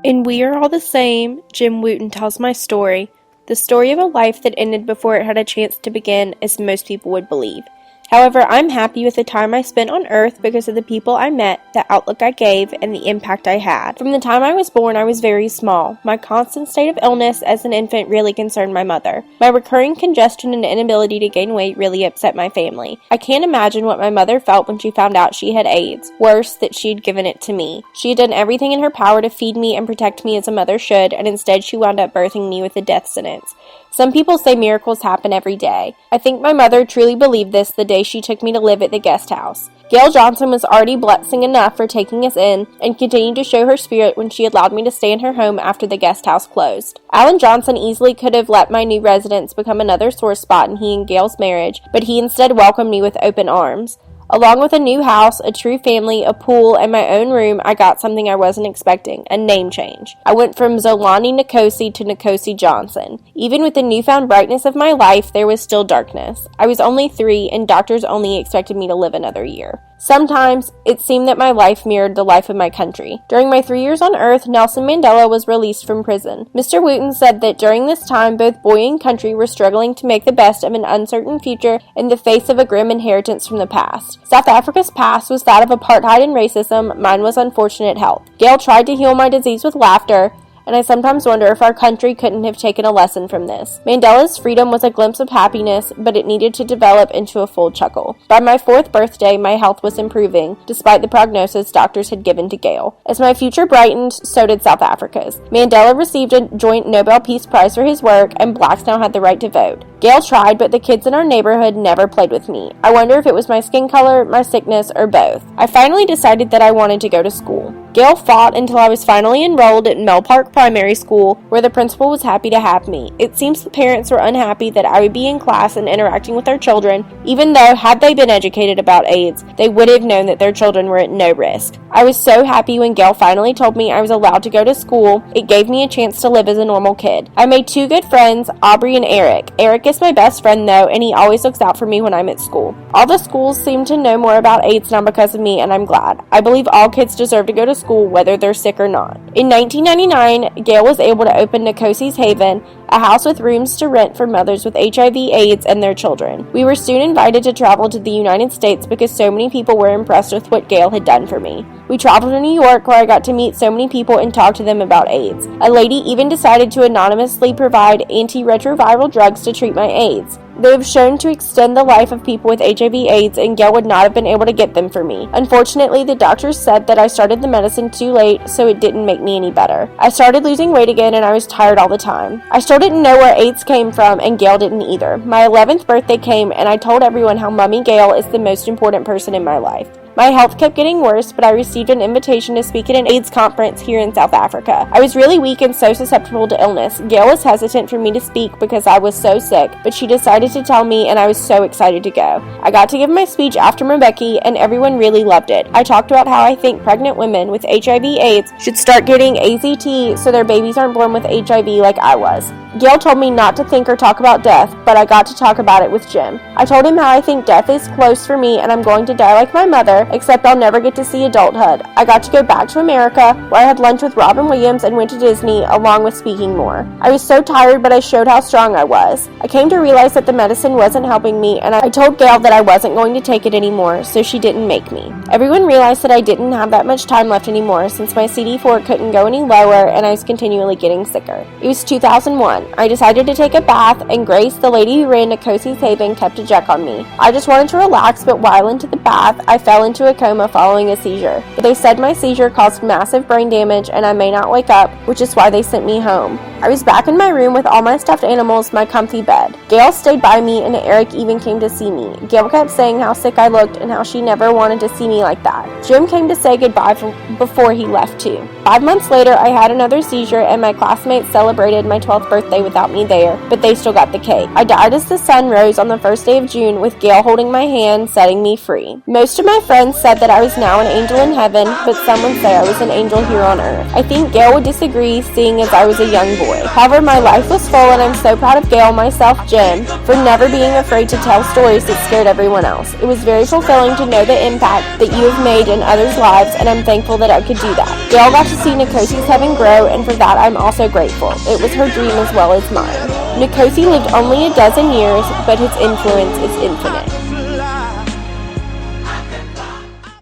In We Are All the Same, Jim Wooten tells my story, the story of a life that ended before it had a chance to begin, as most people would believe. However, I'm happy with the time I spent on Earth because of the people I met, the outlook I gave, and the impact I had. From the time I was born, I was very small. My constant state of illness as an infant really concerned my mother. My recurring congestion and inability to gain weight really upset my family. I can't imagine what my mother felt when she found out she had AIDS. Worse, that she had given it to me. She had done everything in her power to feed me and protect me as a mother should, and instead she wound up birthing me with a death sentence. Some people say miracles happen every day. I think my mother truly believed this the day she took me to live at the guest house. Gail Johnson was already blessing enough for taking us in and continued to show her spirit when she allowed me to stay in her home after the guest house closed. Alan Johnson easily could have let my new residence become another sore spot in he and Gail's marriage, but he instead welcomed me with open arms. Along with a new house, a true family, a pool, and my own room, I got something I wasn't expecting, a name change. I went from Zolani Nkosi to Nkosi Johnson. Even with the newfound brightness of my life, there was still darkness. I was only 3, and doctors only expected me to live another year. Sometimes, it seemed that my life mirrored the life of my country. During my 3 years on Earth, Nelson Mandela was released from prison. Mr. Wooten said that during this time, both boy and country were struggling to make the best of an uncertain future in the face of a grim inheritance from the past. South Africa's past was that of apartheid and racism, mine was unfortunate health. Gail tried to heal my disease with laughter, and I sometimes wonder if our country couldn't have taken a lesson from this. Mandela's freedom was a glimpse of happiness, but it needed to develop into a full chuckle. By my 4th birthday, my health was improving, despite the prognosis doctors had given to Gail. As my future brightened, so did South Africa's. Mandela received a joint Nobel Peace Prize for his work, and blacks now had the right to vote. Gail tried, but the kids in our neighborhood never played with me. I wonder if it was my skin color, my sickness, or both. I finally decided that I wanted to go to school. Gail fought until I was finally enrolled at Mel Park Primary School, where the principal was happy to have me. It seems the parents were unhappy that I would be in class and interacting with their children, even though, had they been educated about AIDS, they would have known that their children were at no risk. I was so happy when Gail finally told me I was allowed to go to school. It gave me a chance to live as a normal kid. I made 2 good friends, Aubrey and Eric. Eric is my best friend though, and he always looks out for me when I'm at school. All the schools seem to know more about AIDS now because of me, and I'm glad. I believe all kids deserve to go to school whether they're sick or not. In 1999, Gail was able to open Nkosi's Haven, a house with rooms to rent for mothers with HIV/AIDS and their children. We were soon invited to travel to the United States because so many people were impressed with what Gail had done for me. We traveled to New York, where I got to meet so many people and talk to them about AIDS. A lady even decided to anonymously provide antiretroviral drugs to treat my AIDS. They have shown to extend the life of people with HIV/AIDS, and Gail would not have been able to get them for me. Unfortunately, the doctors said that I started the medicine too late, so it didn't make me any better. I started losing weight again, and I was tired all the time. I still didn't know where AIDS came from, and Gail didn't either. My 11th birthday came, and I told everyone how Mummy Gail is the most important person in my life. My health kept getting worse, but I received an invitation to speak at an AIDS conference here in South Africa. I was really weak and so susceptible to illness. Gail was hesitant for me to speak because I was so sick, but she decided to tell me, and I was so excited to go. I got to give my speech after Mbeki, and everyone really loved it. I talked about how I think pregnant women with HIV/AIDS should start getting AZT so their babies aren't born with HIV like I was. Gail told me not to think or talk about death, but I got to talk about it with Jim. I told him how I think death is close for me and I'm going to die like my mother, except I'll never get to see adulthood. I got to go back to America, where I had lunch with Robin Williams and went to Disney, along with speaking more. I was so tired, but I showed how strong I was. I came to realize that the medicine wasn't helping me, and I told Gail that I wasn't going to take it anymore, so she didn't make me. Everyone realized that I didn't have that much time left anymore, since my CD4 couldn't go any lower, and I was continually getting sicker. It was 2001. I decided to take a bath, and Grace, the lady who ran Nkosi's Haven, kept a check on me. I just wanted to relax, but while into the bath, I fell into a coma following a seizure. They said my seizure caused massive brain damage and I may not wake up, which is why they sent me home. I was back in my room with all my stuffed animals, my comfy bed. Gail stayed by me and Eric even came to see me. Gail kept saying how sick I looked and how she never wanted to see me like that. Jim came to say goodbye before he left too. 5 months later, I had another seizure and my classmates celebrated my 12th birthday without me there, but they still got the cake. I died as the sun rose on the first day of June with Gail holding my hand, setting me free. Most of my friends friends said that I was now an angel in heaven, but some would say I was an angel here on earth. I think Gail would disagree, seeing as I was a young boy. However, my life was full, and I'm so proud of Gail, myself, Jim, for never being afraid to tell stories that scared everyone else. It was very fulfilling to know the impact that you have made in others' lives, and I'm thankful that I could do that. Gail got to see Nikosi's heaven grow, and for that I'm also grateful. It was her dream as well as mine. Nikosi lived only a dozen years, but his influence is infinite.